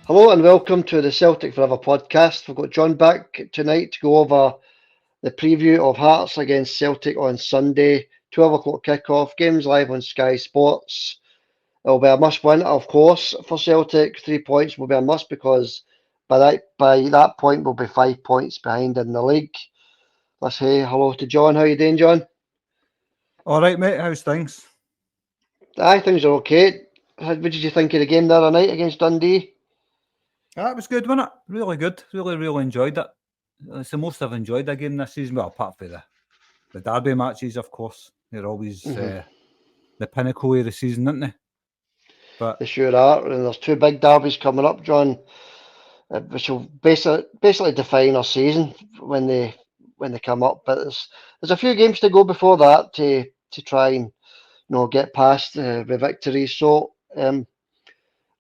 Hello and welcome to the Celtic Forever podcast. We've got John back tonight to go over the preview of Hearts against Celtic on Sunday, 12 o'clock kickoff, games live on Sky Sports. It'll be a must win, of course, for Celtic. 3 points will be a must because by that point we'll be 5 points behind in the league. Let's say hello to John. How you doing, John? All right, mate. How's things? Aye, things are okay. What did you think of the game the other night against Dundee? It was good, wasn't it? Really good. Really enjoyed it. It's the most I've enjoyed a game this season. Well, apart from the derby matches, of course. They're always the pinnacle of the season, aren't they? But They sure are. And there's two big derbies coming up, John, which will basically define our season when they come up. But there's a few games to go before that to try and get past the victories. So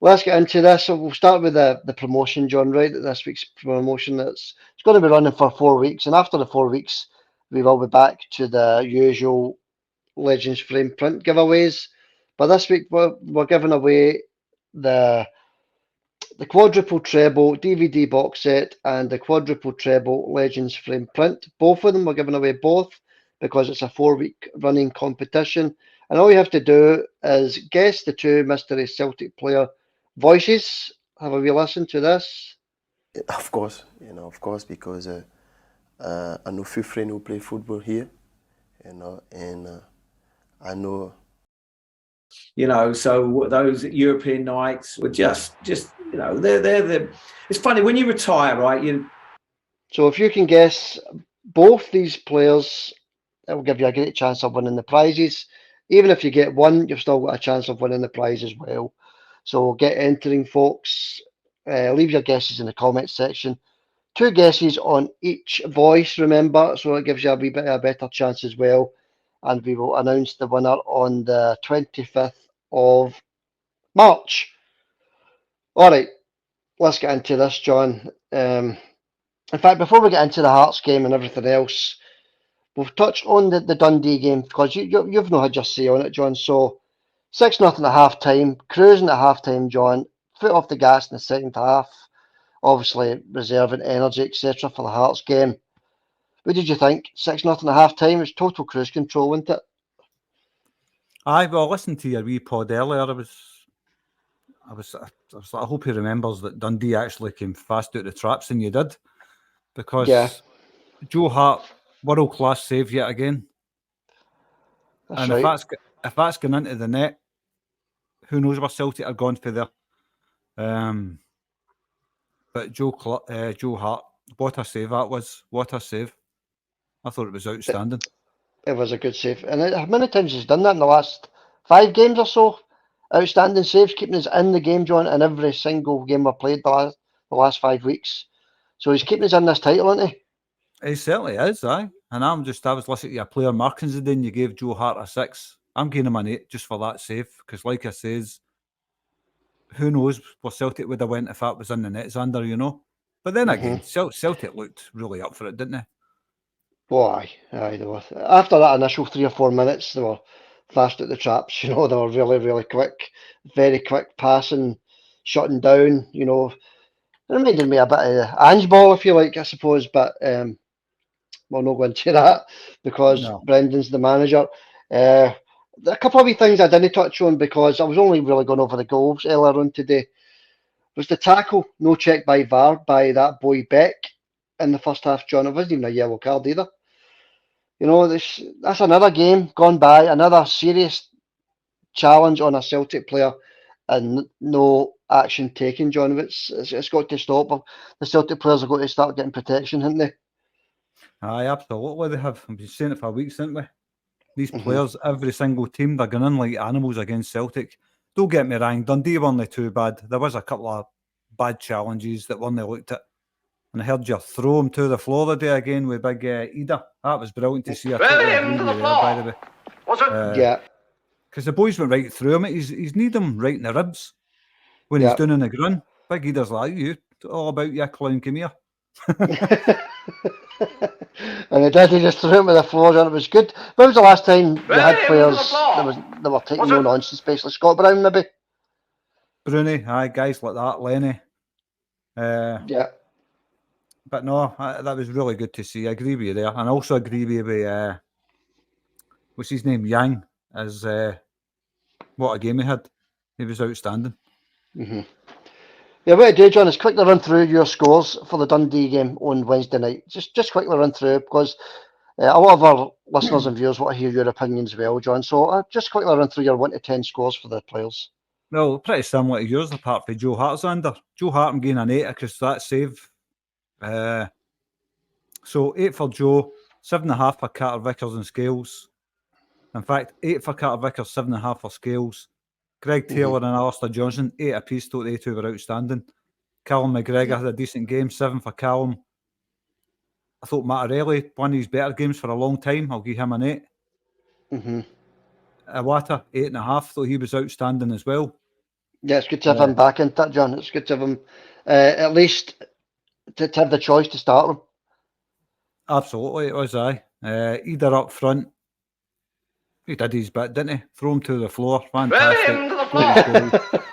let's get into this. So we'll start with the promotion, John. Right, this week's promotion. It's going to be running for 4 weeks, and after the 4 weeks, we will be back to the usual Legends frame print giveaways. But this week we're giving away the quadruple treble DVD box set and the quadruple treble Legends frame print. Both of them, we're giving away both because it's a 4 week running competition. And all you have to do is guess the two mystery Celtic player voices. Have a wee listen to this. Of course, because I know few friends who play football here, and I know. So those European nights were just they're the. It's funny when you retire, right? So if you can guess both these players, it will give you a great chance of winning the prizes. Even if you get one, you've still got a chance of winning the prize as well. So get entering, folks. Leave your guesses in the comments section. 2 guesses on each voice, remember, so it gives you a wee bit of a better chance as well. And we will announce the winner on the 25th of March. All right, let's get into this, John. In fact, before we get into the Hearts game and everything else, we'll touch on the Dundee game because you've not had your say on it, John. So 6-0 at half time, cruising at half time, John. Foot off the gas in the second half, obviously reserving energy, etc. for the Hearts game. What did you think? 6-0 at half time, it's total cruise control, wasn't it? I listened to your wee pod earlier. I was like, I hope he remembers that Dundee actually came fast out the traps than you did, because Joe Hart, world class save yet again. That's and right. if that's gone into the net, who knows where Celtic are gone for there. But Joe Hart, what a save that was! What a save! I thought it was outstanding. It was a good save, and how many times he's done that in the last 5 games or so? Outstanding saves, keeping us in the game, John, in every single game we've played the last 5 weeks. So he's keeping us in this title, isn't he? He certainly is, aye. And I was listening to your player markings today, and you gave Joe Hart a 6. I'm giving him an 8 just for that save, because like I says, who knows where Celtic would have went if that was in the net, Xander, But then again, Celtic looked really up for it, didn't they? Oh, aye, they were. After that initial 3 or 4 minutes, they were fast at the traps. They were really quick, very quick passing, shutting down. It reminded me a bit of Ange Ball, if you like, I suppose. But we'll not go into that because Brendan's the manager. A couple of wee things I didn't touch on because I was only really going over the goals earlier on today. Was the tackle, no check by VAR, by that boy Beck in the first half, John. It wasn't even a yellow card either. That's another game gone by, another serious challenge on a Celtic player and no action taken, John. It's got to stop. The Celtic players have got to start getting protection, haven't they? Aye, absolutely. They have. I've been saying it for weeks, haven't we? These players, every single team, they're going in like animals against Celtic. Don't get me wrong, Dundee weren't too bad. There was a couple of bad challenges that one they looked at. And I heard you throw him to the floor the day again with big Ida. That was brilliant to see. I totally agree with you there, by the way. Was it? Yeah. Because the boys went right through him. He's need him right in the ribs when he's doing in the ground. Big Ida's like, you, all about you, clown, come here. And he did. He just threw him to the floor, and it was good. When was the last time you had players that were taking no nonsense, especially Scott Brown, maybe? Bruni, aye, guys like that, Lenny. Yeah. But no, that was really good to see. I agree with you there. And I also agree with you, what's his name, Yang, as what a game he had. He was outstanding. Yeah, what to do, John, is quickly run through your scores for the Dundee game on Wednesday night. Just quickly run through, because a lot of our listeners and viewers want to hear your opinions as well, John. So just quickly run through your 1 to 10 scores for the players. Well, pretty similar to yours, apart from Joe Hart's under. Joe Hart, I'm getting an 8 because that save. So 8 for Joe, 7.5 for Carter Vickers and Scales. In fact, 8 for Carter Vickers, 7.5 for Scales. Greg Taylor and Alistair Johnson, 8 apiece, thought they two were outstanding. Callum McGregor had a decent game, 7 for Callum. I thought Mattarelli, one of his better games for a long time. I'll give him an 8. Iwata, 8.5, thought he was outstanding as well. Yeah, it's good to have him back in that, John. It's good to have him, at least to have the choice to start him. Absolutely, it was either up front. He did his bit, didn't he? Throw him to the floor. Fantastic. Throw him to the floor.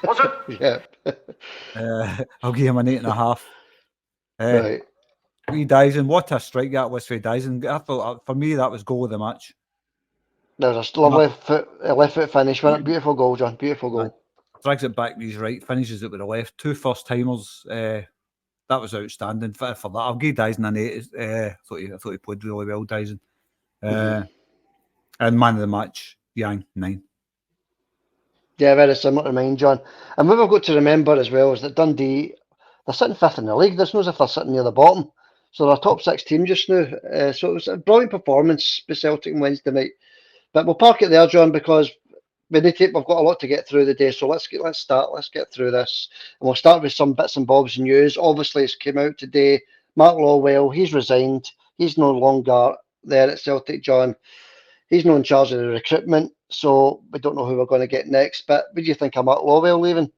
Was it? Yeah. I'll give him an 8.5. Right. Wee Dyson, what a strike that was for Dyson. I thought, for me, that was goal of the match. There's a lovely left foot finish. Beautiful goal, John. Beautiful goal. Drags it back to his right, finishes it with the left. 2 first timers. That was outstanding for that. I'll give Dyson an 8. I thought he played really well, Dyson. And man of the match, Yang, 9. Yeah, very similar to mine, John. And what we've got to remember as well is that Dundee, they're sitting 5th in the league. There's no as if they're sitting near the bottom. So they're a top 6 team just now. So it was a brilliant performance by Celtic on Wednesday night. But we'll park it there, John, because we've got a lot to get through the day. So let's get through this. And we'll start with some bits and bobs news. Obviously, it's came out today. Mark Lawwell, he's resigned. He's no longer there at Celtic, John. He's not in charge of the recruitment, so we don't know who we're going to get next. But what do you think of Mark Lawwell leaving?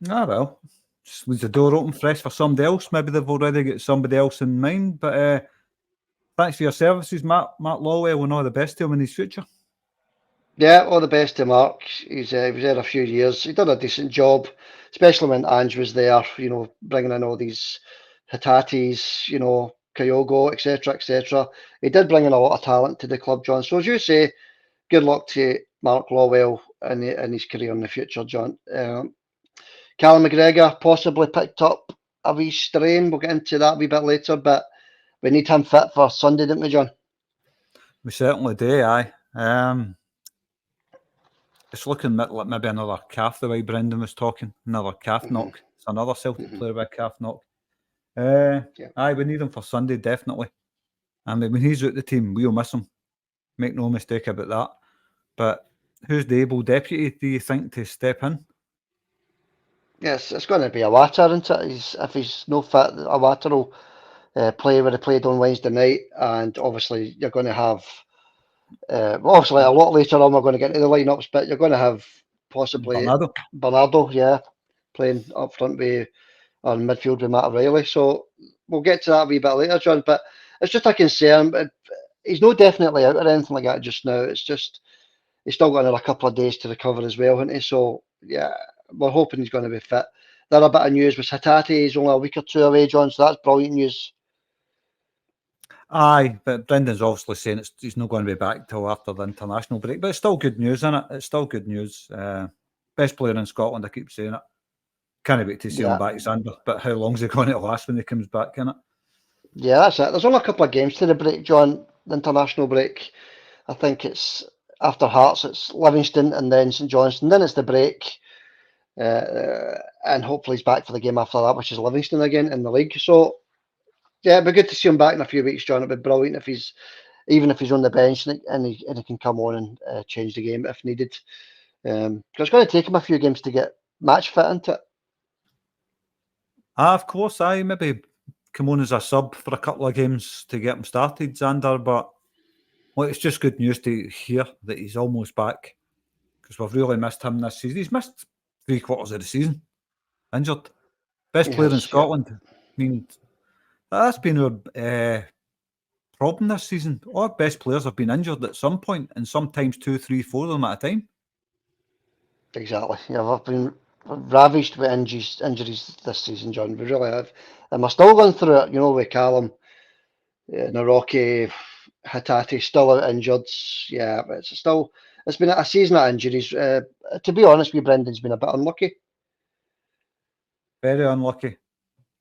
Ah, well, just leaves the door open fresh for somebody else. Maybe they've already got somebody else in mind. But thanks for your services, Mark Lawwell, and all the best to him in his future. Yeah, all the best to Mark. He was there a few years. He did a decent job, especially when Ange was there, bringing in all these Hatatis, Kyogo, etc., etc. He did bring in a lot of talent to the club, John. So as you say, good luck to Mark Lawwell in his career in the future, John. Callum McGregor possibly picked up a wee strain. We'll get into that a wee bit later, but we need him fit for Sunday, don't we, John? We certainly do, aye. It's looking like maybe another calf, the way Brendan was talking. Another calf knock. It's another Celtic player with a calf knock. Aye, we need him for Sunday, definitely. And when he's out the team, we'll miss him. Make no mistake about that. But who's the able deputy, do you think, to step in? Yes, it's going to be Iwata, isn't it? If he's no fit, Iwata will play where he played on Wednesday night. And obviously, you're going to have, obviously, a lot later on, we're going to get into the lineups, but you're going to have possibly Bernardo, playing up front with, on midfield with Mattarelli. So we'll get to that a wee bit later, John. But it's just a concern. But he's not definitely out or anything like that just now. It's just he's still got another couple of days to recover as well, hasn't he? So yeah, we're hoping he's going to be fit. The other bit of news was Hatate. He's only a week or two away, John. So that's brilliant news. Aye, but Brendan's obviously saying he's not going to be back till after the international break. But it's still good news, isn't it? It's still good news. Best player in Scotland, I keep saying it. Can't wait to see him back, Xander. But how long's it going to last when he comes back, innit? Yeah, that's it. There's only a couple of games to the break, John. The international break. I think it's after Hearts, it's Livingston and then St Johnstone. Then it's the break. And hopefully he's back for the game after that, which is Livingston again in the league. So yeah, it'd be good to see him back in a few weeks, John. It'd be brilliant if he's on the bench and he can come on and change the game if needed. Because it's going to take him a few games to get match fit into it. Of course, I maybe come on as a sub for a couple of games to get him started, Xander. But it's just good news to hear that he's almost back, because we've really missed him this season. He's missed 3/4 of the season, injured. Best player in Scotland. I mean, that's been our problem this season. All our best players have been injured at some point, and sometimes 2, 3, 4 of them at a time. Exactly. Yeah, we've been ravaged with injuries this season, John. We really have. And we're still going through it, with Callum, Naroki, Hatate still out injured. Yeah, but it's been a season of injuries. To be honest, Brendan's been a bit unlucky. Very unlucky.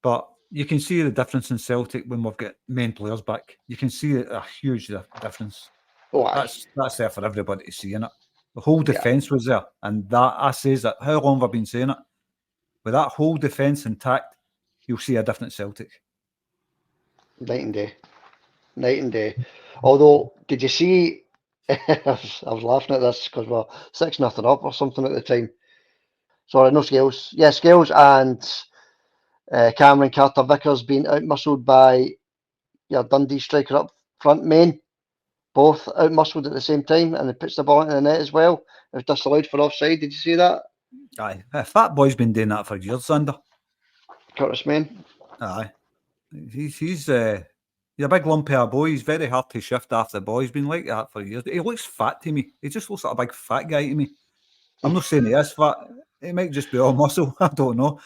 But you can see the difference in Celtic when we've got main players back. You can see a huge difference. Oh, aye. That's there for everybody to see, innit? The whole Yeah. defence was there. And that, I says that, how long have I been saying it? With that whole defence intact, you'll see a different Celtic. Night and day. Although, did you see? I was laughing at this because we're 6-0 up or something at the time. Sorry, no Scales. Yeah, Scales and Cameron Carter-Vickers being out-muscled by your Dundee striker up front, Main. Both out-muscled at the same time, and it puts the ball into the net as well. It was disallowed for offside. Did you see that? Aye. Fat Boy's been doing that for years, Sander. Curtis Main. Aye. He's a big lumpy of a boy. He's very hard to shift after the ball. He's been like that for years. He looks fat to me. He just looks like a big fat guy to me. I'm not saying he is fat. He might just be all muscle. I don't know.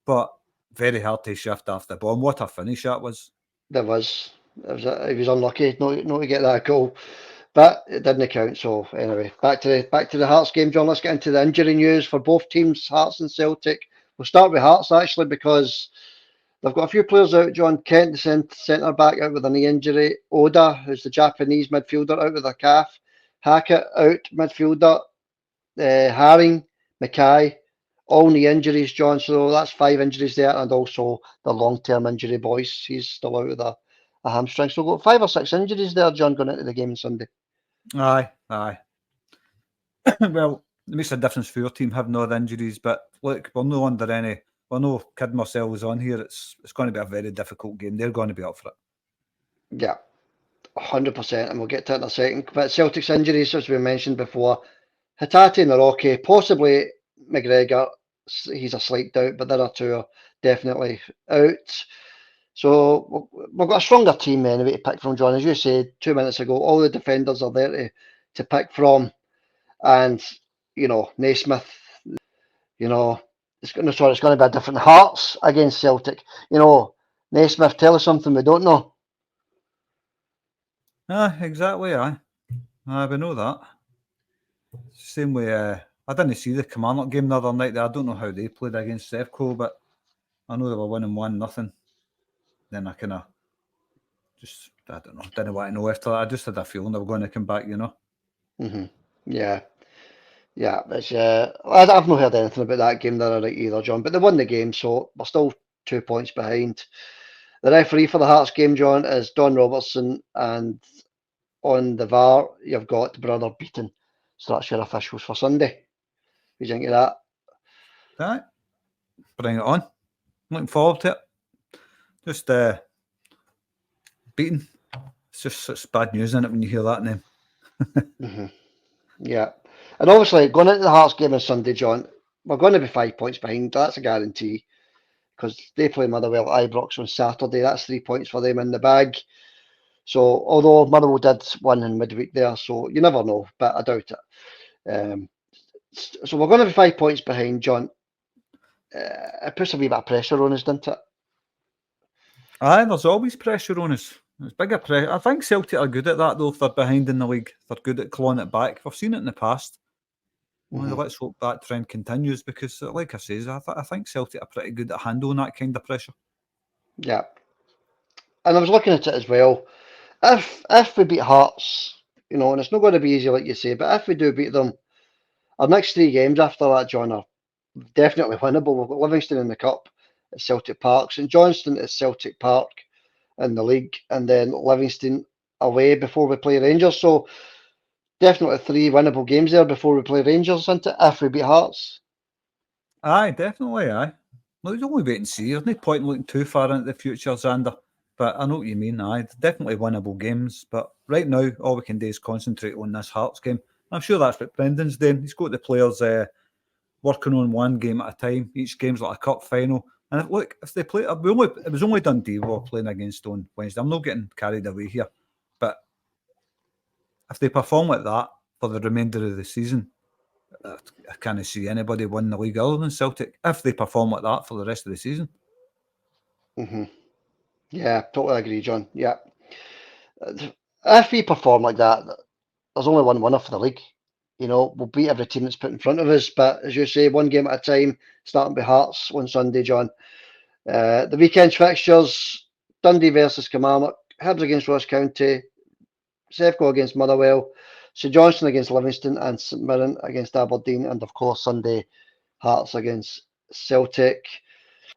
But very hard to shift after the ball. And what a finish that was. There was. He was unlucky not to get that goal, but it didn't count. So anyway, back to the Hearts game, John. Let's get into the injury news for both teams, Hearts and Celtic. We'll start with Hearts actually because they've got a few players out. John Kent, the centre back, out with a knee injury. Oda, who's the Japanese midfielder, out with a calf. Hackett out midfielder. Haring, Mackay, all knee injuries, John. So that's 5 injuries there, and also the long-term injury boys. He's still out with a hamstring. So we've got 5 or 6 injuries there, John, going into the game on Sunday. Aye. Well, it makes a difference for your team having all the injuries, but look, we're no kidding ourselves on here. It's going to be a very difficult game. They're going to be up for it. Yeah, 100%, and we'll get to it in a second. But Celtic's injuries, as we mentioned before, Hatate, Naroki, possibly McGregor. He's a slight doubt, but the other 2 are definitely out. So we've got a stronger team anyway to pick from, John. As you said 2 minutes ago, all the defenders are there to pick from. And, Naismith, it's going to be a different Hearts against Celtic. Naismith, tell us something we don't know. Exactly, aye. We know that. Same way, I didn't see the Kilmarnock game the other night. I don't know how they played against Sevco, but I know they were winning 1-0. Then I kind of I don't know, didn't want to know after that. I just had a feeling they were going to come back, Mm-hmm. Yeah. It's, I've not heard anything about that game there either, John, but they won the game, so we're still 2 points behind. The referee for the Hearts game, John, is Don Robertson, and on the VAR, you've got Brother Beaton. So that's your officials for Sunday. What do you think of that? Right. Bring it on. Looking forward to it. Just Beaton. It's bad news, isn't it, when you hear that name? Mm-hmm. Yeah. And obviously, going into the Hearts game on Sunday, John, we're going to be 5 points behind. That's a guarantee, because they play Motherwell at Ibrox on Saturday. That's 3 points for them in the bag. So, although Motherwell did win in midweek there, so you never know, but I doubt it. So we're going to be 5 points behind, John. It puts a wee bit of pressure on us, doesn't it? Aye, there's always pressure on us. There's bigger pressure. I think Celtic are good at that, though, if they're behind in the league. They're good at clawing it back. We've seen it in the past. Well, let's hope that trend continues, because, like I say, I think Celtic are pretty good at handling that kind of pressure. Yeah. And I was looking at it as well. If we beat Hearts, and it's not going to be easy, like you say, but if we do beat them, our next 3 games after that, John, are definitely winnable. We've got Livingston in the Cup at Celtic Park, St Johnstone at Celtic Park in the league, and then Livingston away before we play Rangers. So definitely 3 winnable games there before we play Rangers, isn't it, if we beat Hearts? Aye, definitely, aye. Well, it's only wait and see. There's no point looking too far into the future, Xander. But I know what you mean, aye. Definitely winnable games. But right now, all we can do is concentrate on this Hearts game. I'm sure that's what Brendan's doing. He's got the players working on one game at a time. Each game's like a cup final. And if they play, it was only Dundee we were playing against on Wednesday. I'm not getting carried away here. But if they perform like that for the remainder of the season, I can't see anybody win the league other than Celtic if they perform like that for the rest of the season. Yeah, totally agree, John. Yeah. If we perform like that, there's only one winner for the league. You know, we'll beat every team that's put in front of us, but as you say, one game at a time, starting with Hearts on Sunday, John. The weekend's fixtures, Dundee versus Kilmarnock, Hibs against Ross County, Sevco against Motherwell, St Johnstone against Livingston, and St Mirren against Aberdeen, and of course Sunday, Hearts against Celtic.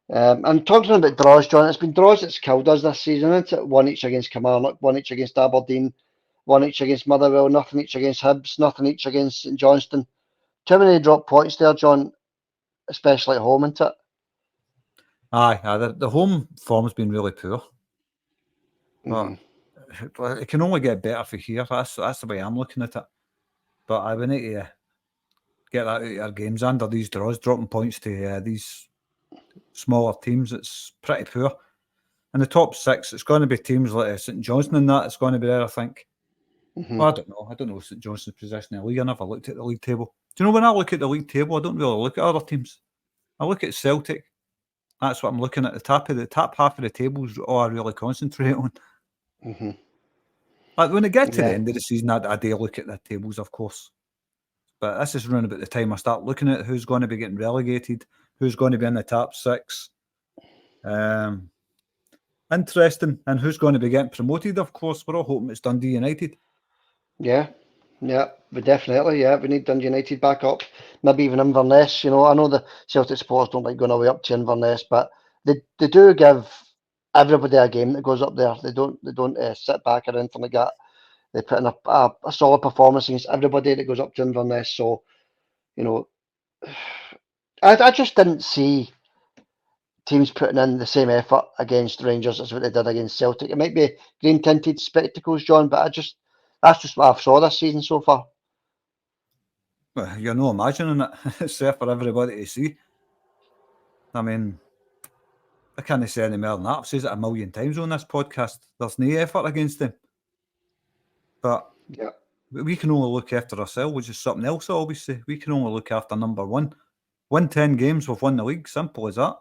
And talking about draws, John, it's been draws that's killed us this season, isn't it? One each against Kilmarnock, one each against Aberdeen, one each against Motherwell, nothing each against Hibs, nothing each against St Johnstone. Too many drop points there, John, especially at home, isn't it? Aye, the home form's been really poor. But it can only get better for here. That's the way I'm looking at it. But we need to get that out of our games under these draws, dropping points to these smaller teams. It's pretty poor. In the top 6, it's going to be teams like St Johnstone and that. It's going to be there, I think. Well, I don't know. I don't know St Johnstone's position in the league. I never looked at the league table. Do you know, when I look at the league table, I don't really look at other teams. I look at Celtic. That's what I'm looking at. The top half of the table is all I really concentrate on. Like when I get to the end of the season, I do look at the tables, of course. But this is around about the time I start looking at who's going to be getting relegated, who's going to be in the top 6. Interesting. And who's going to be getting promoted, of course. We're all hoping it's Dundee United. Yeah, we definitely, we need Dundee United back up. Maybe even Inverness, you know. I know the Celtic supporters don't like going away up to Inverness, but they do give everybody a game that goes up there. They don't sit back or anything like that. They put in a solid performance against everybody that goes up to Inverness. So, you know, I just didn't see teams putting in the same effort against Rangers as what they did against Celtic. It might be green tinted spectacles, John, but that's just what I've saw this season so far. Well, you're not imagining it. It's there for everybody to see. I mean, I can't say any more than that. I've said it a million times on this podcast. There's no effort against them. But we can only look after ourselves, which is something else I always say. We can only look after number one. Win 10 games, we've won the league. Simple as that.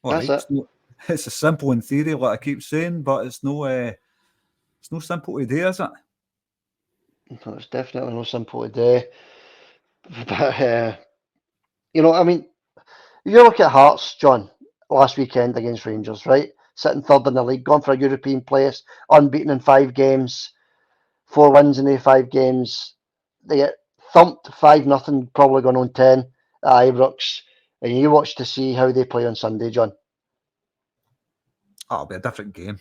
That's it. It's a simple in theory, like I keep saying, but it's no simple to do, is it? No, it's definitely no simple to do. But, you know, I mean, you look at Hearts, John, last weekend against Rangers, right? Sitting third in the league, gone for a European place, unbeaten in 5 games, 4 wins in the 5 games. They get thumped 5-0, probably going on 10 at Ibrox. And you watch to see how they play on Sunday, John. It'll be a different game.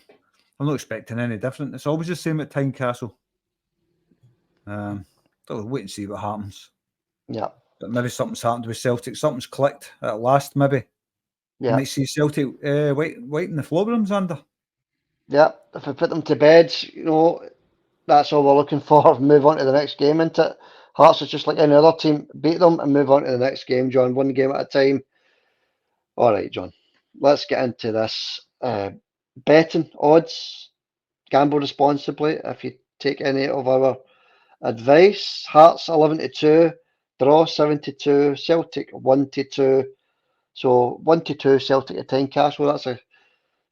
I'm not expecting any different. It's always the same at Tynecastle. Wait and see what happens. Yeah. But maybe something's happened with Celtic. Something's clicked at last, maybe. Yeah. You might see Celtic waiting the floor rooms under. Yeah. If we put them to bed, you know, that's all we're looking for. Move on to the next game, isn't it? Hearts is just like any other team. Beat them and move on to the next game, John. One game at a time. All right, John. Let's get into this. Betting odds. Gamble responsibly. If you take any of our advice. Hearts 11-2. Draw 7-2. Celtic 1-2. So 1-2 Celtic at Tynecastle.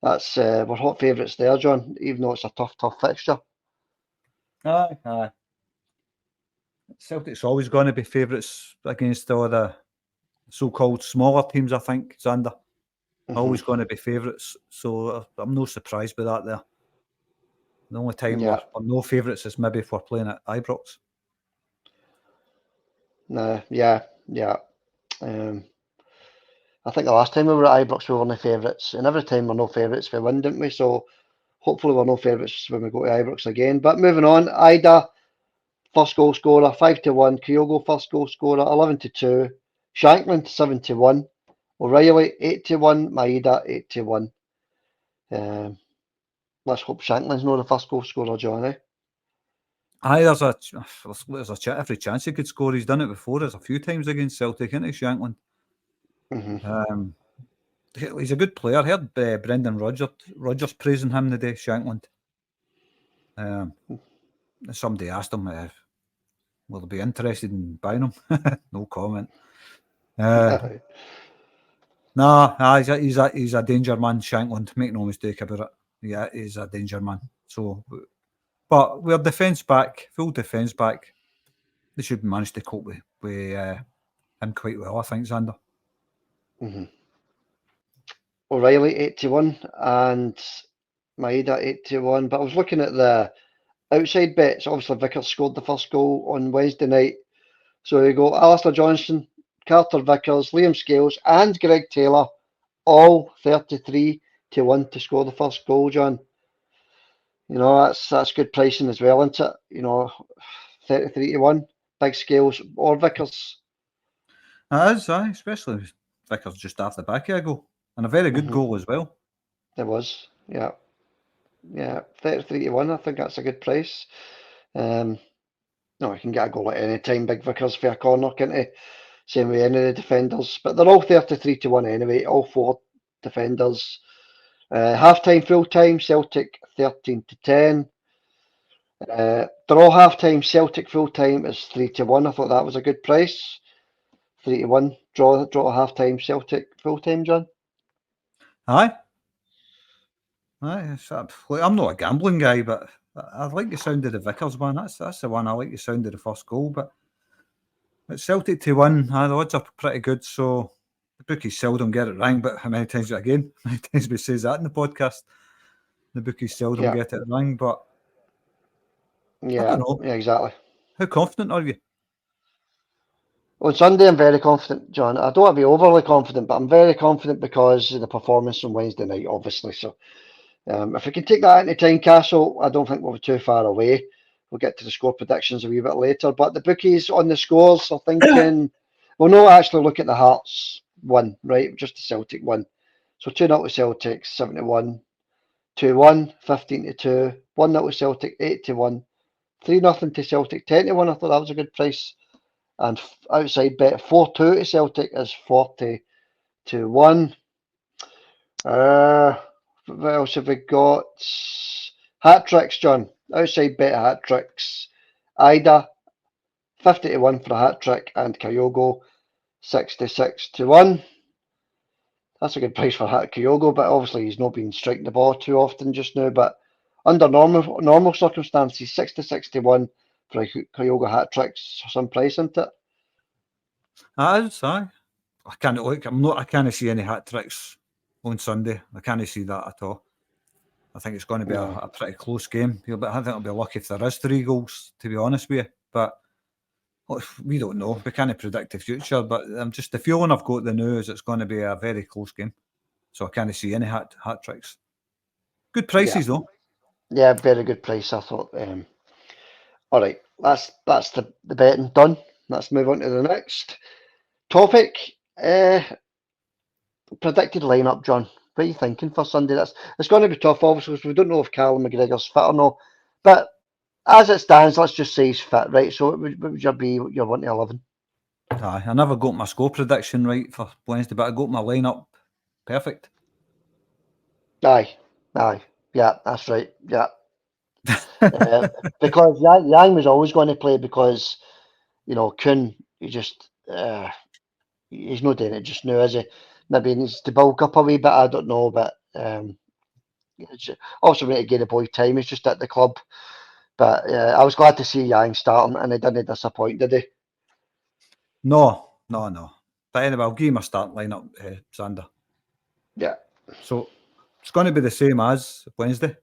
That's we're hot favourites there, John. Even though it's a tough fixture. Aye. Celtic's always going to be favourites against all the so-called smaller teams, I think, Xander. Always going to be favourites. So I'm no surprised by that there. The only time we're no favourites is maybe if we're playing at Ibrox. Yeah. I think the last time we were at Ibrox we were no favourites. And every time we're no favourites we win, didn't we? So hopefully we're no favourites when we go to Ibrox again. But moving on, Ida, first goal scorer, 5-1. Kyogo, first goal scorer, 11-2. Shankland, 7-1. O'Reilly, 8-1. Maeda, 8-1. Let's hope Shankland's not the first goal scorer, Johnny. Aye, there's every chance he could score. He's done it before. There's a few times against Celtic, isn't he, Shankland? He's a good player. I heard Brendan Rodgers praising him today, Shankland. Somebody asked him will they be interested in buying him? No comment. Nah, he's a danger man, Shankland. Make no mistake about it. Yeah, he's a danger man. So, but we're full defence back. They should manage to cope with him quite well, I think, Xander. O'Reilly 81 and Maeda 81. But I was looking at the outside bets. Obviously, Vickers scored the first goal on Wednesday night. So you go Alistair Johnston, Carter Vickers, Liam Scales, and Greg Taylor, all 33 to 1 to score the first goal, John. You know, that's good pricing as well, isn't it? You know, 33 to 1, big Scales or Vickers. It is, especially if Vickers just after the back of a goal. And a very good goal as well. It was, yeah. Yeah, 33 to 1, I think that's a good price. No, you can get a goal at any time, Big Vickers for a corner, can't you? Same with any of the defenders. But they're all 33 to 1 anyway, all four defenders. Half-time, full-time, Celtic 13 to 10. Draw half-time, Celtic full-time is 3 to 1. I thought that was a good price. 3 to 1. Draw half-time, Celtic full-time, John. Aye. I'm not a gambling guy, but I like the sound of the Vickers one. That's the one I like the sound of the first goal. But it's Celtic to win. The odds are pretty good, so the bookies seldom get it right. But how many times we say that in the podcast? The bookies seldom get it right. But yeah, I don't know. Yeah, exactly. How confident are you? On Sunday, I'm very confident, John. I don't want to be overly confident, but I'm very confident because of the performance on Wednesday night, obviously. So if we can take that into Tynecastle, I don't think we'll be too far away. We'll get to the score predictions a wee bit later. But the bookies on the scores are thinking, we'll not actually look at the Hearts one, right? Just the Celtic one. So 2-0 to Celtic, 71. 2-1, 15 to 2. 1-0 to Celtic, 8 to 1. 3-0 to Celtic, 10 to 1. I thought that was a good price. And outside bet 4-2 to Celtic is 40 to 1. What else have we got? Hat tricks, John. Outside bet hat tricks. Ida 50 to 1 for a hat trick, and Kyogo 66 to 1. That's a good price for Kyogo, but obviously he's not been striking the ball too often just now. But under normal circumstances, 66 to 1 for a Kyogo hat tricks, some price, isn't it? Aye. I can't see any hat tricks on Sunday. I can't see that at all. I think it's going to be a pretty close game. I think it'll be lucky if there is 3 goals, to be honest with you. But we don't know. We can't predict the future. But just the feeling I've got the news, it's going to be a very close game. So I can't see any hat tricks. Good prices though. Yeah, very good price, I thought. All right, that's the betting done. Let's move on to the next topic. Predicted lineup, John. What are you thinking for Sunday? It's going to be tough, obviously, because we don't know if Callum McGregor's fit or not. But as it stands, let's just say he's fit, right? So what would your be your 1 to 11? Aye, I never got my score prediction right for Wednesday, but I got my lineup perfect. Aye, yeah, that's right, yeah. Because Yang was always going to play because, you know, Kuhn, he's not doing it just now, is he? Maybe he needs to bulk up a wee bit, I don't know, but also we need to give the boy time. He's just at the club. But I was glad to see Yang starting, and he didn't disappoint, did he? No. But anyway, I'll give him a starting lineup, Xander. Yeah. So it's going to be the same as Wednesday.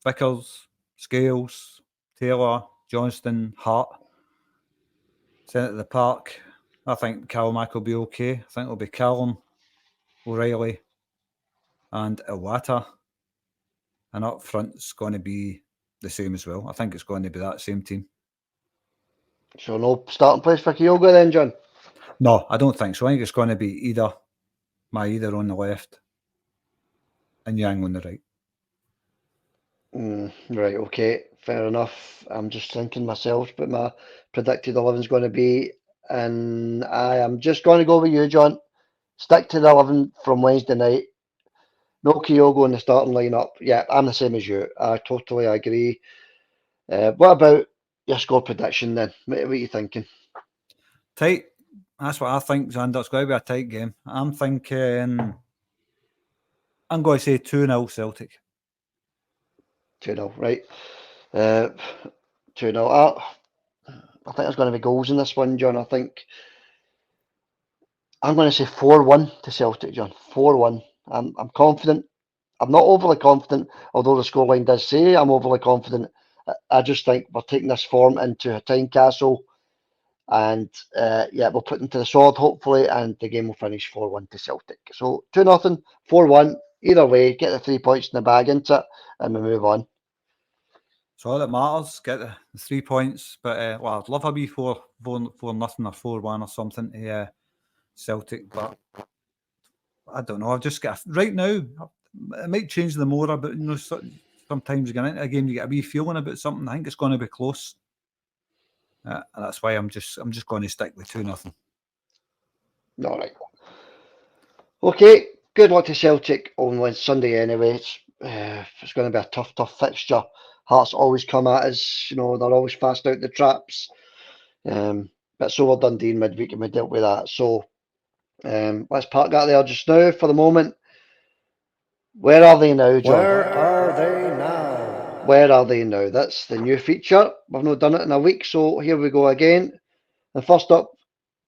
Vickers, Scales, Taylor, Johnston, Hart. Centre of the park. I think Callum will be okay. I think it'll be Callum, O'Reilly, and Iwata. And up front, it's going to be the same as well. I think it's going to be that same team. So no starting place for Kyogo then, John? No, I don't think so. I think it's going to be either on the left and Yang on the right. Right, okay, fair enough. I'm just thinking myself, but my predicted 11 is going to be, and I am just going to go with you, John. Stick to the 11 from Wednesday night. No Kyogo in the starting lineup. Yeah, I'm the same as you. I totally agree. What about your score prediction then. What are you thinking? Tight. That's what I think, Xander. It's going to be a tight game. I'm thinking. I'm going to say 2-0 Celtic. 2-0, right? 2-0. I think there's going to be goals in this one, John. I think I'm going to say 4-1 to Celtic, John. 4-1. I'm confident. I'm not overly confident, although the scoreline does say I'm overly confident. I just think we're taking this form into a Tynecastle, and we'll put them to the sword hopefully, and the game will finish 4-1 to Celtic. So 2-0, 4-1. Either way, get the 3 points in the bag into it, and we move on. So all that matters, get the 3 points. But I'd love a wee 4-0 or 4-1 or something to Celtic. But I don't know. I've just got right now. It might change the more, but sometimes you get into a game, you get a wee feeling about something. I think it's going to be close. And that's why I'm just going to stick with 2-0. All right. Okay. Good luck to Celtic on Sunday anyway. It's going to be a tough fixture. Hearts always come at us. They're always fast out the traps. But so were Dundee in midweek, and we dealt with that. So let's park that there just now for the moment. Where are they now, John? Where are they now? Where are they now? That's the new feature. We've not done it in a week, so here we go again. And first up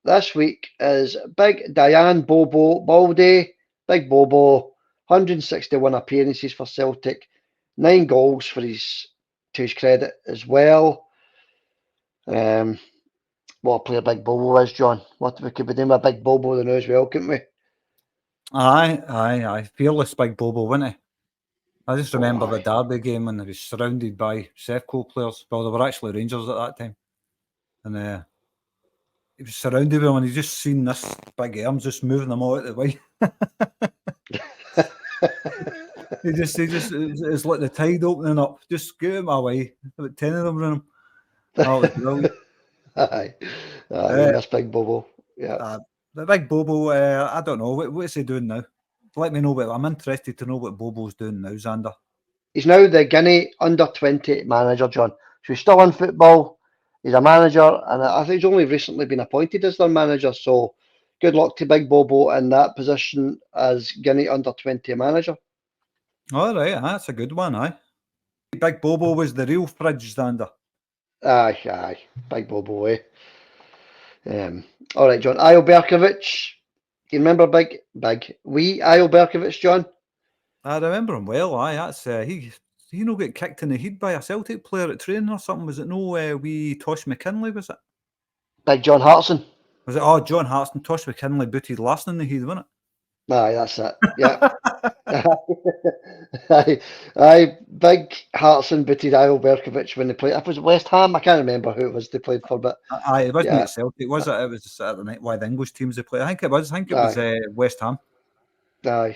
this week is Big Diane Bobo Baldy. Big Bobo, 161 appearances for Celtic, 9 goals to his credit as well. What a player Big Bobo is, John. What we could be doing with Big Bobo now as well, couldn't we? Aye. Fearless Big Bobo, wasn't he? I just remember the Derby game when he was surrounded by Sevco players. Well, they were actually Rangers at that time. And he was surrounded with them, and he just seen this big arms just moving them all out of the way. It's like the tide opening up. Just get out of my way. About 10 of them around him. Oh, it was brilliant. Aye, that's Big Bobo. Yeah. The Big Bobo, I don't know. What's he doing now? Let me know I'm interested to know what Bobo's doing now, Xander. He's now the Guinea under-20 manager, John. So he's still in football. He's a manager, and I think he's only recently been appointed as their manager. So good luck to Big Bobo in that position as Guinea under-20 manager. All right, that's a good one, aye. Big Bobo was the real fridge, Xander. Aye. Big Bobo, eh? All right, John. Ajo Berkovic. Do you remember wee Ajo Berkovic, John? I remember him well, aye. That's he got kicked in the head by a Celtic player at training or something. Was it no wee Tosh McKinley, was it? Big John Hartson. Was it? Oh, John Hartson. Tosh McKinley booted Larson in the head, wasn't it? Aye, that's it. Yeah. aye. Big Hartson booted Ajo Berkovic when they played. If it was West Ham, I can't remember who it was they played for, but aye, it wasn't at Celtic, was it? It was at the English teams they played. I think it was West Ham. Aye.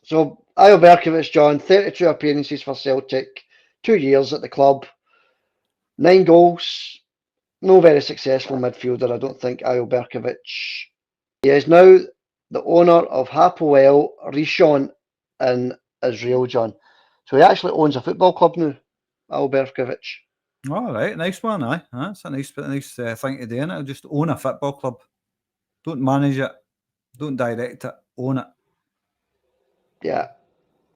So Ajo Berkovic, John, 32 appearances for Celtic, 2 years at the club, 9 goals. No very successful midfielder, I don't think, Ajo Berkovic. He is now the owner of Hapoel Rishon in Israel, John. So he actually owns a football club now, Ajo Berkovic. All right, nice one, aye. That's a nice thing to do, innit? Just own a football club. Don't manage it. Don't direct it. Own it. Yeah.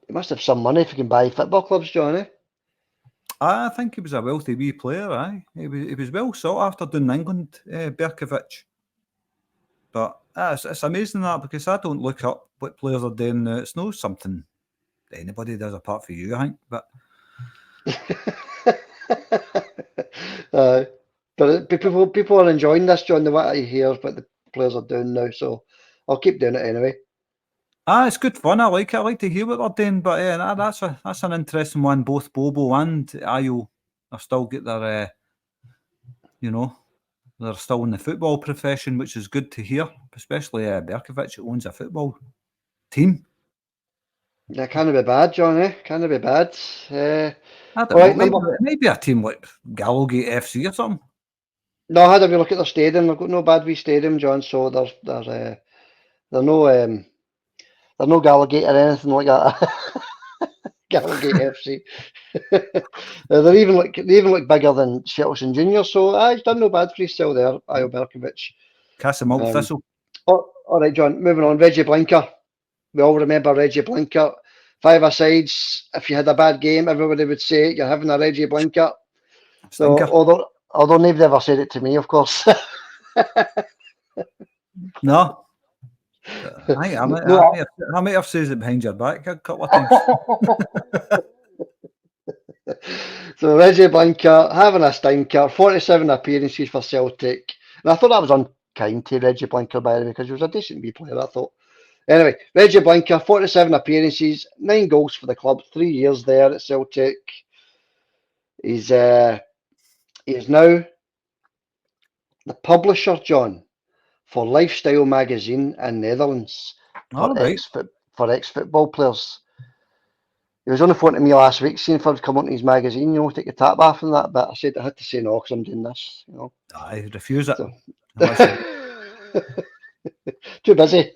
He must have some money if he can buy football clubs, John, eh? I think he was a wealthy wee player, aye. He was well sought after down in England, Berkovic. But it's amazing that, because I don't look up what players are doing now. It's not something anybody does apart from you, I think. But but people are enjoying this, John. The what I hear what the players are doing now, so I'll keep doing it anyway. It's good fun. I like it. I like to hear what they're doing. But that's an interesting one. Both Bobo and Ajo are still get their, they're still in the football profession, which is good to hear. Especially Berkovic, who owns a football team. Yeah, can't be bad, John. Can't be bad. I don't know. Maybe a team like Gallowgate FC or something. No, I had a wee look at their stadium. They've got no bad wee stadium, John. So they're no Gallowgate or anything like that. Gallowgate FC. They even look bigger than Shelton Junior. So he's done no bad for himself there, Ayo Berkovic. Castlemalte Thistle. Oh, all right, John. Moving on. Reggie Blinker. We all remember Reggie Blinker. 5-a-sides. If you had a bad game, everybody would say you're having a Reggie Blinker. So Stinker. although nobody ever said it to me, of course. No. I might have said it behind your back a couple of times. So Reggie Blinker having a stinker, 47 appearances for Celtic. And I thought that was unkind to Reggie Blinker, by the way, because he was a decent wee player, I thought. Anyway, Reggie Blinker, 47 appearances, 9 goals for the club, 3 years there at Celtic. He is now the publisher, John, for Lifestyle magazine in Netherlands All for right. ex-football players. He was on the phone to me last week, saying if I'd come onto his magazine, take your tap off and that. But I said I had to say no because I'm doing this, I refuse it. So. Listen, Too busy.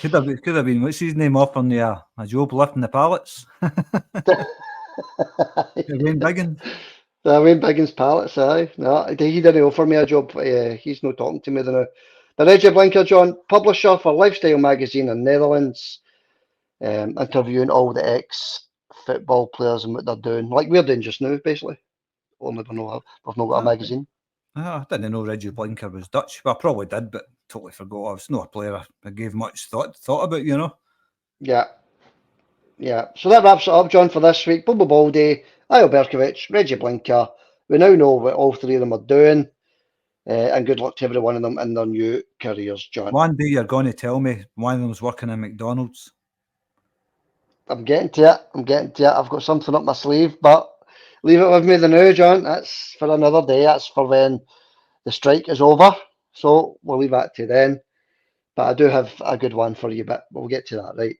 could have been. What's his name up on the a job lifting the pallets? Wayne Biggins. Wayne Biggins' pallets, aye. No, he didn't offer me a job. He's not talking to me now. But Reggie Blinker, John, publisher for Lifestyle magazine in Netherlands, interviewing all the ex-football players and what they're doing, like we're doing just now, basically. Only we've not got a magazine. I didn't know Reggie Blinker was Dutch. Well, I probably did, but totally forgot. I was not a player I gave much thought about, Yeah. So that wraps it up, John, for this week. Bobo Baldy, Ayo Berkovic, Reggie Blinker. We now know what all three of them are doing. And good luck to every one of them in their new careers, John. One day you're going to tell me one of them's working in McDonald's. I'm getting to it. I've got something up my sleeve, but leave it with me now, John. That's for another day. That's for when the strike is over. So we'll leave that to then. But I do have a good one for you, but we'll get to that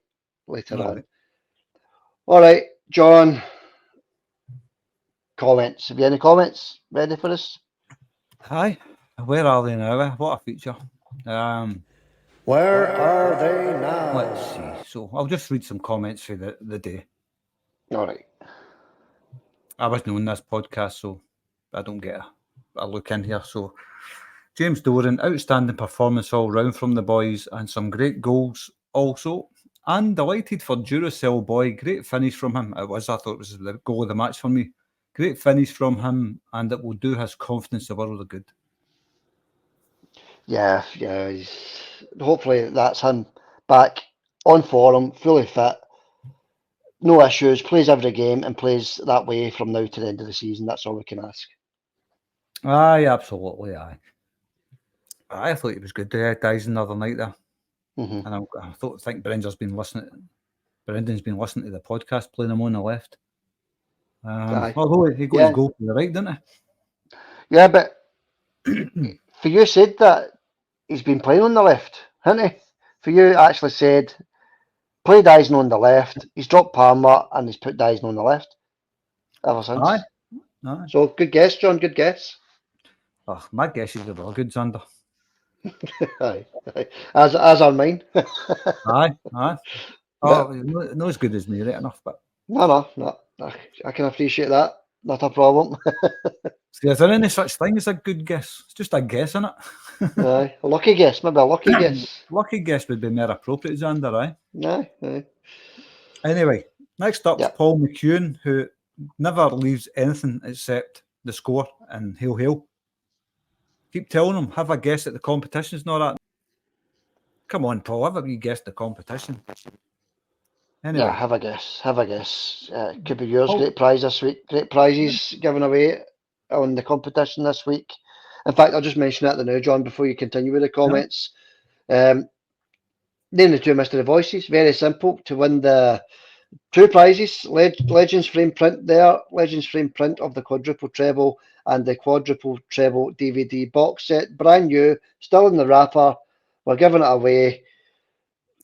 later on. All right, John. Comments. Have you any comments ready for us? Hi. Where are they now? What a feature. Where are they now? Let's see. So I'll just read some comments for the day. All right. I wasn't on this podcast, so I don't get a look in here. So James Doran, outstanding performance all round from the boys and some great goals also. And delighted for Duracell boy. Great finish from him. I thought it was the goal of the match for me. Great finish from him, and it will do his confidence a world of good. Yeah. Hopefully that's him back on form, fully fit, no issues, plays every game and plays that way from now to the end of the season. That's all we can ask. Aye, absolutely, aye. I thought he was good there, Dyson, the other night there. Mm-hmm. And I think Brendan's been listening to the podcast, playing him on the left. Although he got his goal to the right, didn't he? Yeah, but for you said that he's been playing on the left, hasn't he? For you actually said play Dyson on the left. He's dropped Palmer and he's put Dyson on the left ever since. Aye. So good guess, John. Good guess. Oh, my guesses are all good, Zander. Aye. As are mine. Aye. Oh, not as good as me, right enough, but No. I can appreciate that. Not a problem. See, is there any such thing as a good guess? It's just a guess, isn't it? Aye. A lucky guess, maybe a lucky guess. Lucky guess would be more appropriate, Zander, aye? Aye. Anyway, next up's Paul McEwen, who never leaves anything except the score and hail. Keep telling him, have a guess at the competition's not that. Come on, Paul, have a wee guess at the competition. Anyway. Yeah, have a guess. Could be yours. Great prize this week. Great prizes given away on the competition this week. In fact, I'll just mention that now, John, before you continue with the comments. Name the two mystery voices. Very simple. To win the two prizes, Legends frame print there, Legends frame print of the quadruple treble and the quadruple treble DVD box set. Brand new, still in the wrapper. We're giving it away.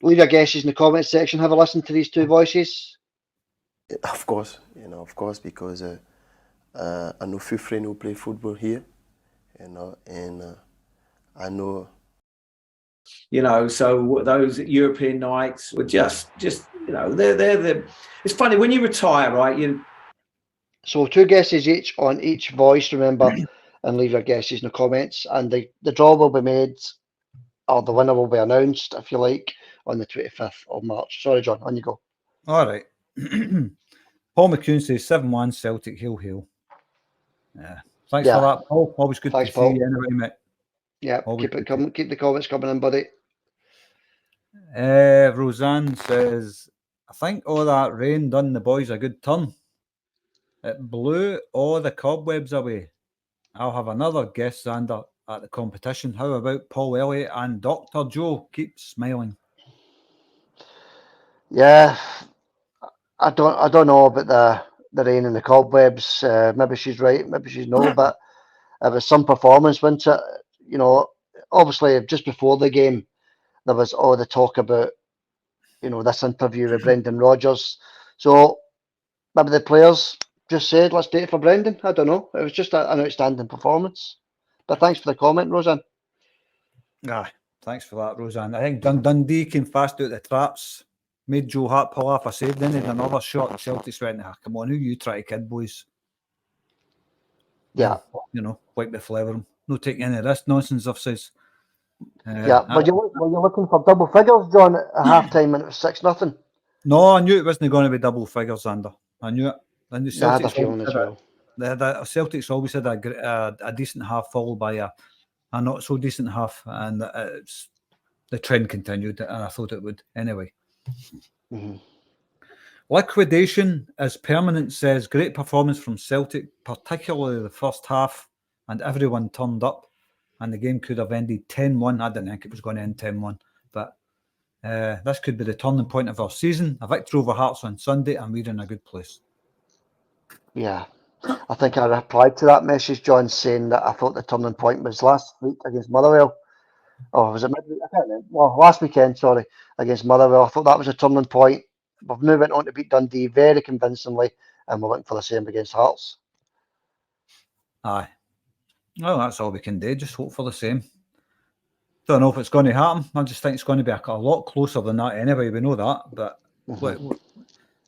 Leave your guesses in the comments section. Have a listen to these two voices. Of course, because I know few friends who play football here, and I know. So those European nights were just you know, they're the. It's funny when you retire, right? So 2 guesses each on each voice, remember, and leave your guesses in the comments. And the draw will be made, or the winner will be announced, if you like, on the 25th of March. Sorry, John, on you go. All right. Paul McCune says 7-1 Celtic, hail. Yeah. Thanks for that, Paul. Always good Thanks, to Paul. see you anyway, mate. Yeah, Always keep the comments coming in, buddy. Roseanne says, I think all that rain done the boys a good turn. It blew all the cobwebs away. I'll have another guest, Xander, at the competition. How about Paul Elliott and Dr. Joe? Keep smiling. Yeah, I don't know about the rain and the cobwebs. Maybe she's right, maybe she's no, but it was some performance, wasn't it? You know, obviously just before the game, there was all the talk about, you know, this interview with Brendan Rodgers. So maybe the players just said, let's do it for Brendan. I don't know. It was just an outstanding performance. But thanks for the comment, Roseanne. Thanks for that, Roseanne. I think Dundee came fast out the traps, made Joe Hart pull off a save, then had another shot. The Celtics went, come on, who you try to kid, boys? Yeah. You know, wipe the flower. No taking any of this nonsense, I've says. Were you looking for double figures, John, at half time when it was 6-0? No, I knew it wasn't going to be double figures, Xander. I knew it. And the Celtics I had a feeling as well. The Celtics always had a decent half followed by a not so decent half, and the trend continued, and I thought it would anyway. Mm-hmm. Liquidation is permanent, says great performance from Celtic, particularly the first half, and everyone turned up, and the game could have ended 10-1. I didn't think it was going to end 10-1, but this could be the turning point of our season. A victory over Hearts on Sunday, and we're in a good place. Yeah, I think I replied to that message, John, saying that I thought the turning point was last week against Motherwell. Or was it midweek? I can't remember. Well, last weekend, sorry, against Motherwell. I thought that was a turning point. We've now went on to beat Dundee very convincingly, and we're looking for the same against Hearts. Aye. Well, that's all we can do. Just hope for the same. Don't know if it's going to happen. I just think it's going to be a lot closer than that anyway. We know that, but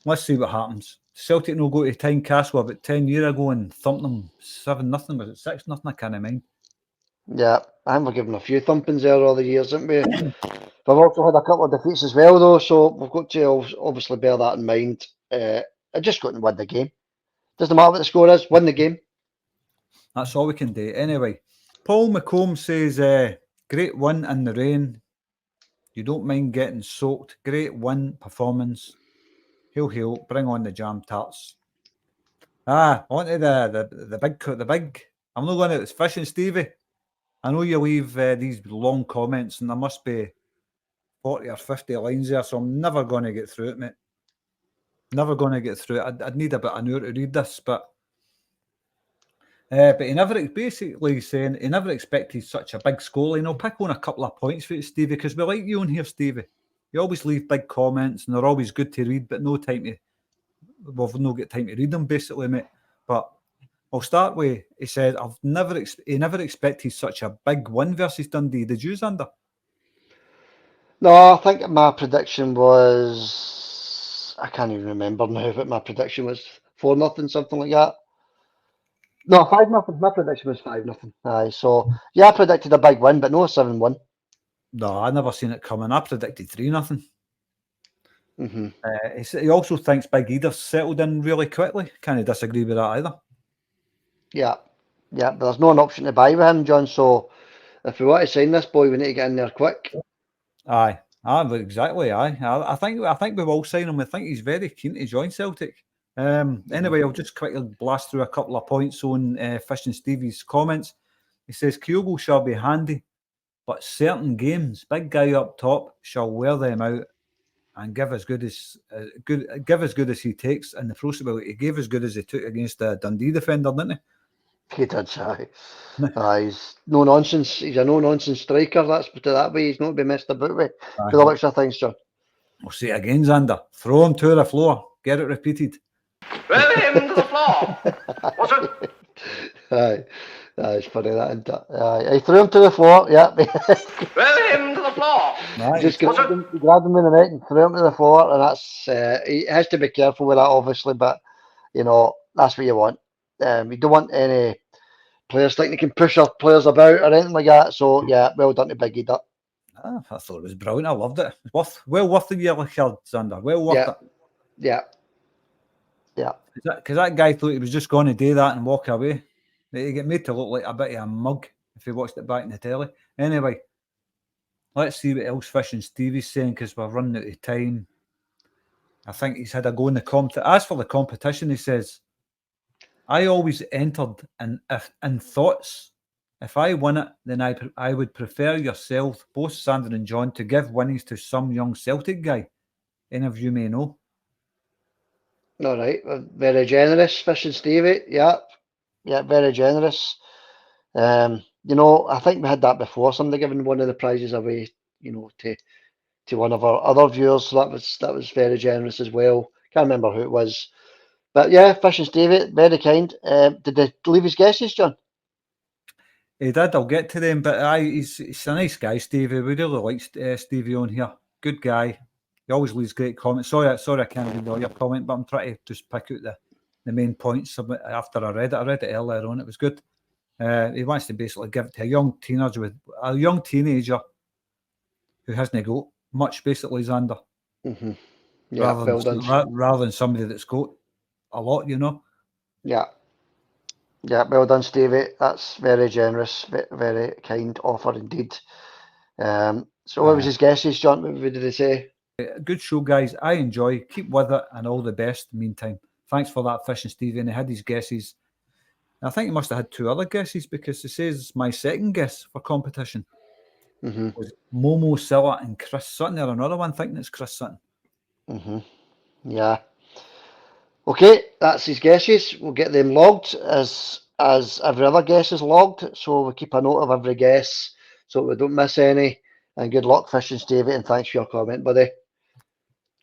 let's see what happens. Celtic no go to Tynecastle about 10 years ago and thumped them 7-0. Was it 6-0? I can't mind. Yeah, I think we're given a few thumpings there all the years, haven't we? We've also had a couple of defeats as well, though, so we've got to obviously bear that in mind. I just got to win the game. Doesn't matter what the score is, win the game. That's all we can do. Anyway, Paul McComb says, great win in the rain. You don't mind getting soaked. Great win performance. Hail, bring on the jam tarts. On to the big. I'm not going to, it's fishing, Stevie. I know you leave these long comments, and there must be 40 or 50 lines there, so I'm never going to get through it, mate. Never going to get through it. I'd need about an hour to read this, but he never, basically saying he never expected such a big score. I'll pick on a couple of points for you, Stevie, because we like you on here, Stevie. You always leave big comments, and they're always good to read, but we've no get time to read them, basically, mate. But I'll start with, he said, he never expected such a big win versus Dundee. Did you, Xander? No, I think my prediction was, I can't even remember now, but my prediction was 4-0, something like that. No, 5-0. My prediction was 5-0. Aye, so yeah, I predicted a big win, but no 7-1. No, I never seen it coming. I predicted 3-0. Mm-hmm. He also thinks Big Eder settled in really quickly. Can't disagree with that either. Yeah, but there's no an option to buy with him, John. So if we want to sign this boy, we need to get in there quick. Aye, exactly. Aye, I think we will sign him. I think he's very keen to join Celtic. Anyway, I'll just quickly blast through a couple of points on Fish and Stevie's comments. He says Kyogo shall be handy, but certain games, big guy up top shall wear them out and give as good as he takes in the process. Well, he gave as good as he took against the Dundee defender, didn't he? He did, aye. He's no nonsense. He's a no nonsense striker. That's put it that way. He's not to be messed about with. For the looks of things, John. We'll see it again, Xander. Throw him to the floor. Get it repeated. Throw him to the floor. What's it? Aye. It's funny that, isn't it? He threw him to the floor. Yeah, Throw him to the floor. just grabbed him in the neck and threw him to the floor, and that's he has to be careful with that, obviously. But that's what you want. You don't want any players thinking they can push their players about or anything like that. So yeah, well done to Biggie Duck. I thought it was brilliant. I loved it. Well worth the yellow card, Xander. Well worth it. Yeah. Because that guy thought he was just going to do that and walk away. He get made to look like a bit of a mug if he watched it back in the telly. Anyway, let's see what else Fish and Stevie's saying because we're running out of time. I think he's had a go in the competition. As for the competition, he says, I always entered in thoughts. If I win it, then I would prefer yourself, both Sandra and John, to give winnings to some young Celtic guy. Any of you may know. All right. Very generous, Fish and Stevie. Yeah, very generous. I think we had that before. Somebody giving one of the prizes away, to one of our other viewers. So that was very generous as well. Can't remember who it was, but yeah, Fish and Stevie, very kind. Did they leave his guesses, John? He did. I'll get to them, but he's a nice guy, Stevie. We really like Stevie on here. Good guy. He always leaves great comments. Sorry, I can't read all your comment, but I'm trying to just pick out the main points after I read it. I read it earlier on. It was good. He wants to basically give it to a young teenager who hasn't got much, basically, Xander. Mm-hmm. Yeah, rather than somebody that's got a lot, Yeah. Yeah, well done, Stevie. That's very generous, very kind offer indeed. So what was his guesses, John? What did he say? Good show, guys. I enjoy. Keep with it and all the best. Meantime, thanks for that, Fish and Stevie. And he had his guesses. I think he must have had two other guesses because he says my second guess for competition was Momo Silla and Chris Sutton. Or another one thinking it's Chris Sutton. Yeah. Okay, that's his guesses. We'll get them logged as every other guess is logged. So we'll keep a note of every guess so we don't miss any. And good luck, Fish and Stevie, and thanks for your comment, buddy.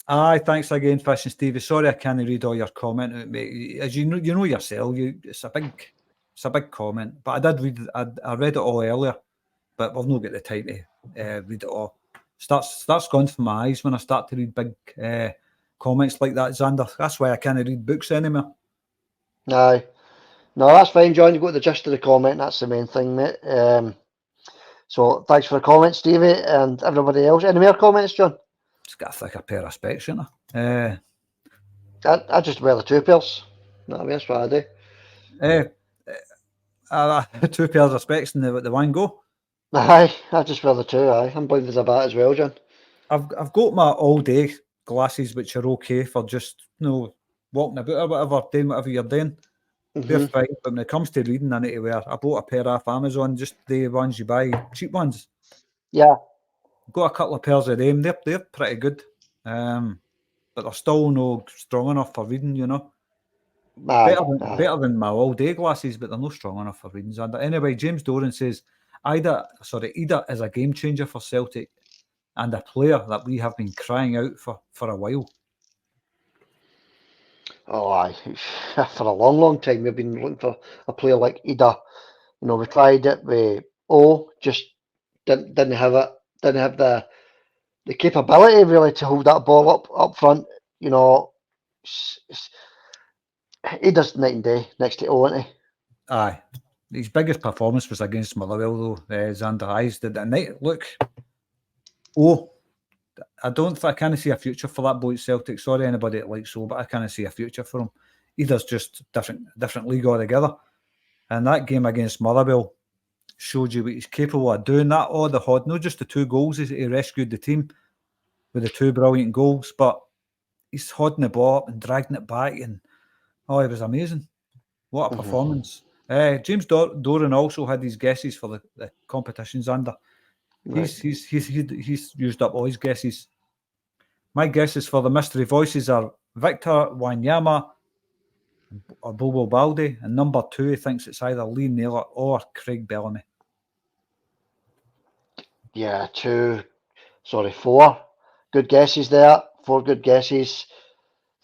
Aye, thanks again, Fish and Stevie. Sorry I can't read all your comment, mate. As you know yourself, it's a big comment. But I did read it. I read it all earlier, but we've not got the time to read it all. Starts going from my eyes when I start to read big comments like that, Xander. That's why I can't read books anymore. Aye. No, that's fine, John. You got the gist of the comment. That's the main thing, mate. So thanks for the comment, Stevie, and everybody else. Any more comments, John? It's got a thicker pair of specs, you know. I just wear the two pairs. No, that's what I do. 2 pairs of specs and the one go. Aye, I just wear the two. Aye, I'm blind as a bat as well, John. I've got my all day glasses, which are okay for just walking about or whatever, doing whatever you're doing. They're fine, but when it comes to reading, I need to wear. I bought a pair off Amazon, just the ones you buy, cheap ones. Yeah. Got a couple of pairs of them. They're pretty good, but they're still no strong enough for reading. Better than my all day glasses, but they're not strong enough for reading. Anyway, James Doran says Ida is a game changer for Celtic and a player that we have been crying out for a while. Oh, aye. For a long, long time, we've been looking for a player like Ida. We tried it with just didn't have it. Didn't have the capability really to hold that ball up front. Ida's night and day next to O, isn't he? Aye. His biggest performance was against Motherwell, though. Xander Hayes did that night. Look, I can't see a future for that boy at Celtic. Sorry, anybody that likes but I can't see a future for him. Ida's just different league altogether. And that game against Motherwell showed you what he's capable of doing. That the hod, not just the 2 goals. He rescued the team with the 2 brilliant goals, but he's hodding the ball up and dragging it back, and it was amazing. What a performance! James Doran also had his guesses for the competitions under. Right. He's used up all his guesses. My guesses for the mystery voices are Victor Wanyama or Bobo Balde, and number 2 he thinks it's either Lee Naylor or Craig Bellamy. Yeah, 4 good guesses there. 4 good guesses.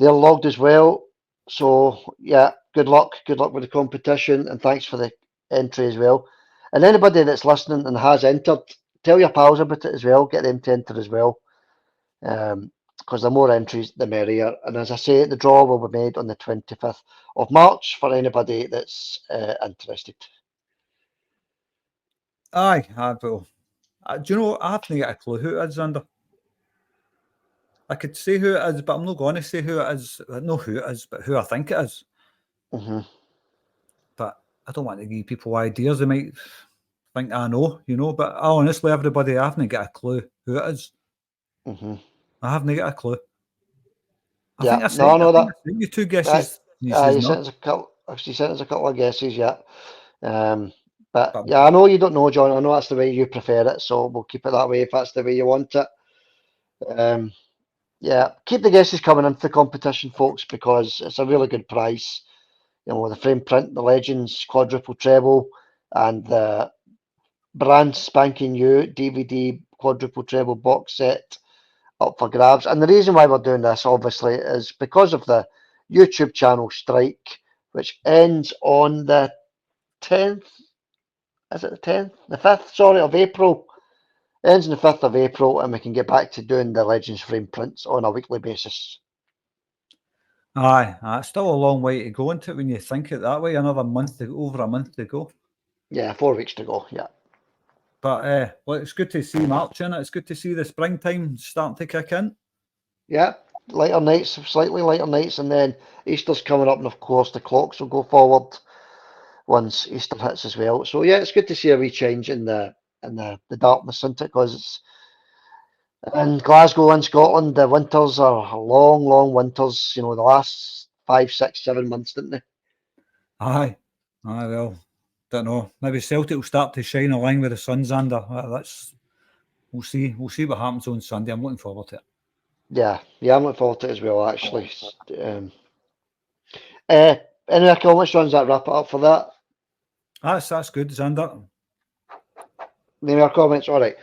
They're logged as well. So yeah, good luck with the competition, and thanks for the entry as well. And anybody that's listening and has entered, tell your pals about it as well. Get them to enter as well. Because the more entries, the merrier. And as I say, the draw will be made on the 25th of March for anybody that's interested. Aye, well, do you know, I haven't got a clue who it is, Xander. I could say who it is, but I'm not going to say who it is. I know who it is, but who I think it is. Mm-hmm. But I don't want to give people ideas. They might think I know, but honestly, everybody, I haven't got a clue who it is. Mm-hmm. I haven't got a clue. I Yeah, think I sent you 2 guesses. You says sent no. us a couple. You sent us a couple of guesses, yeah. But But- yeah, I know you don't know, John. I know that's the way you prefer it, so we'll keep it that way if that's the way you want it. Yeah, keep the guesses coming into the competition, folks, because it's a really good price. The frame print, the Legends quadruple treble, and the brand spanking new DVD quadruple treble box set up for grabs. And the reason why we're doing this, obviously, is because of the YouTube channel strike, which ends on the 10th. Is it the 10th? The 5th, sorry, of April. Ends on the 5th of April, and we can get back to doing the Legends frame prints on a weekly basis. Aye, it's still a long way to go into it when you think it that way. Another month over a month to go. Yeah, 4 weeks to go, yeah. But well, it's good to see March in it. It's good to see the springtime starting to kick in. Yeah, lighter nights, slightly lighter nights, and then Easter's coming up, and of course the clocks will go forward once Easter hits as well. So yeah, it's good to see a wee change in the darkness, isn't it? Because it's in Glasgow and Scotland, the winters are long, long winters. The last 5, 6, 7 months, didn't they? Aye, well, don't know. Maybe Celtic will start to shine a line with the sun's under. We'll see. We'll see what happens on Sunday. I'm looking forward to it. Yeah, I'm looking forward to it as well, actually. Any other comments, John? Does that wrap it up for that? That's good, Xander. Any more comments? All right.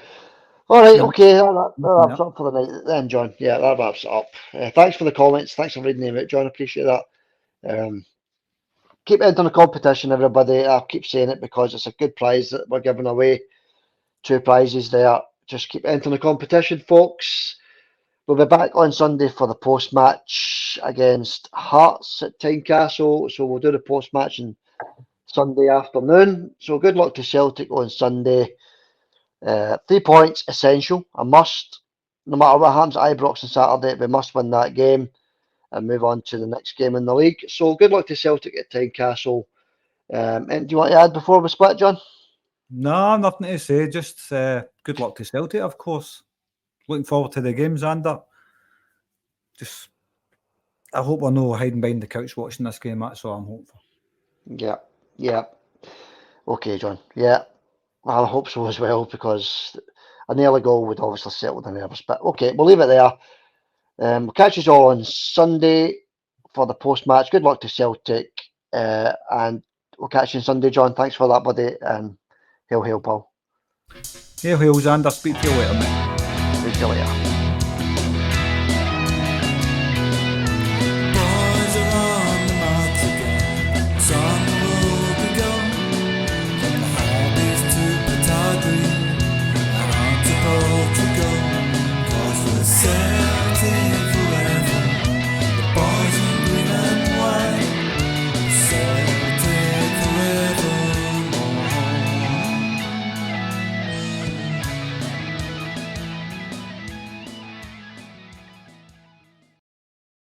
Okay, that wraps Yeah. up for the night then, John. Yeah, that wraps it up. Thanks for the comments. Thanks for reading them out, John. Appreciate that. Keep entering the competition, everybody. I'll keep saying it because it's a good prize that we're giving away. 2 prizes there. Just keep entering the competition, folks. We'll be back on Sunday for the post-match against Hearts at Tynecastle. So we'll do the post-match on Sunday afternoon. So good luck to Celtic on Sunday. 3 points, essential, a must. No matter what happens at Ibrox on Saturday, we must win that game and move on to the next game in the league. So good luck to Celtic at Tynecastle. And do you want to add before we split, John? No, nothing to say. Just good luck to Celtic, of course. Looking forward to the game, Xander. I hope we're not hiding behind the couch watching this game. That's all I'm hoping for. Yeah. Okay, John. Yeah, I hope so as well, because an early goal would obviously settle the nerves. But okay, we'll leave it there. We'll catch you all on Sunday for the post-match. Good luck to Celtic. And we'll catch you on Sunday, John. Thanks for that, buddy. And hail, Paul. Hail, Xander. Speak to you later, mate. Speak to you later.